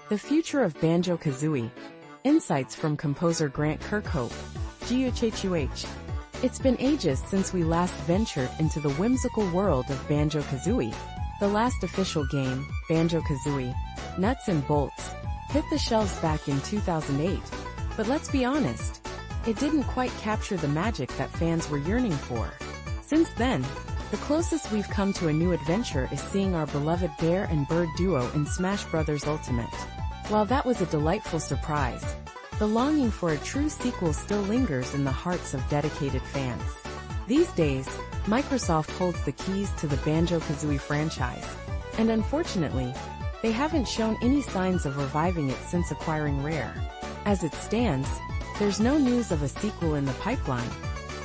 The future of Banjo-Kazooie. Insights from composer Grant Kirkhope. GHHUH. It's been ages since we last ventured into the whimsical world of Banjo-Kazooie. The last official game, Banjo-Kazooie, Nuts and Bolts, hit the shelves back in 2008. But let's be honest, it didn't quite capture the magic that fans were yearning for. Since then, the closest we've come to a new adventure is seeing our beloved bear and bird duo in Smash Bros. Ultimate. While that was a delightful surprise, the longing for a true sequel still lingers in the hearts of dedicated fans. These days, Microsoft holds the keys to the Banjo-Kazooie franchise, and unfortunately, they haven't shown any signs of reviving it since acquiring Rare. As it stands, there's no news of a sequel in the pipeline,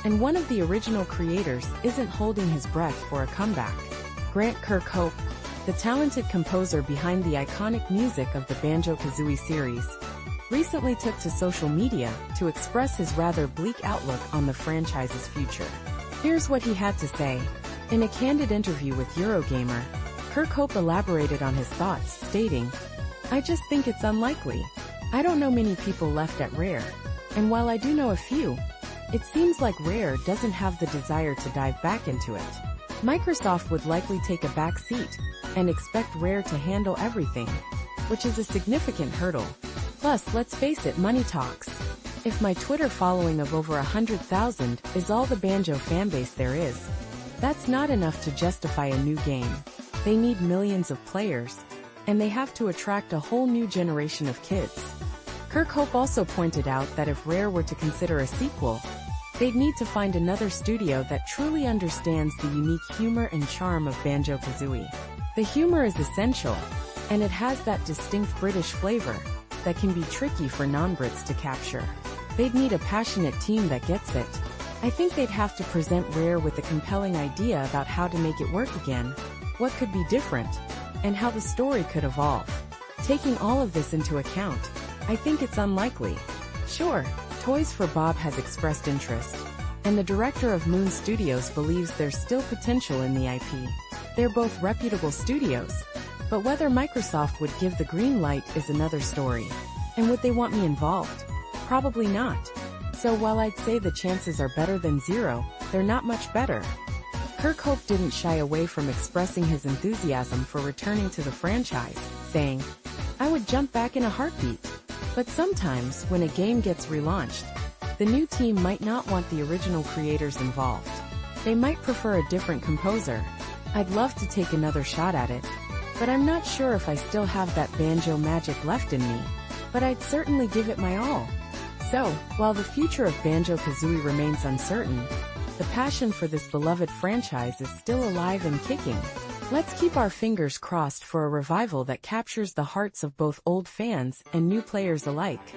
and one of the original creators isn't holding his breath for a comeback. Grant Kirkhope, the talented composer behind the iconic music of the Banjo-Kazooie series, recently took to social media to express his rather bleak outlook on the franchise's future. Here's what he had to say. In a candid interview with Eurogamer, Kirkhope elaborated on his thoughts, stating, "I just think it's unlikely. I don't know many people left at Rare, and while I do know a few, it seems like Rare doesn't have the desire to dive back into it. Microsoft would likely take a back seat and expect Rare to handle everything, which is a significant hurdle. Plus, let's face it, money talks. If my Twitter following of over 100,000 is all the Banjo fanbase there is, that's not enough to justify a new game. They need millions of players, and they have to attract a whole new generation of kids." Kirkhope also pointed out that if Rare were to consider a sequel, they'd need to find another studio that truly understands the unique humor and charm of Banjo-Kazooie. The humor is essential, and it has that distinct British flavor that can be tricky for non-Brits to capture. They'd need a passionate team that gets it. I think they'd have to present Rare with a compelling idea about how to make it work again, what could be different, and how the story could evolve. Taking all of this into account, I think it's unlikely. Sure, Toys for Bob has expressed interest, and the director of Moon Studios believes there's still potential in the IP. They're both reputable studios, but whether Microsoft would give the green light is another story. And would they want me involved? Probably not. So while I'd say the chances are better than zero, they're not much better. Kirkhope didn't shy away from expressing his enthusiasm for returning to the franchise, saying, "I would jump back in a heartbeat. But sometimes, when a game gets relaunched, the new team might not want the original creators involved. They might prefer a different composer. I'd love to take another shot at it, but I'm not sure if I still have that banjo magic left in me. But I'd certainly give it my all." So, while the future of Banjo-Kazooie remains uncertain, the passion for this beloved franchise is still alive and kicking. Let's keep our fingers crossed for a revival that captures the hearts of both old fans and new players alike.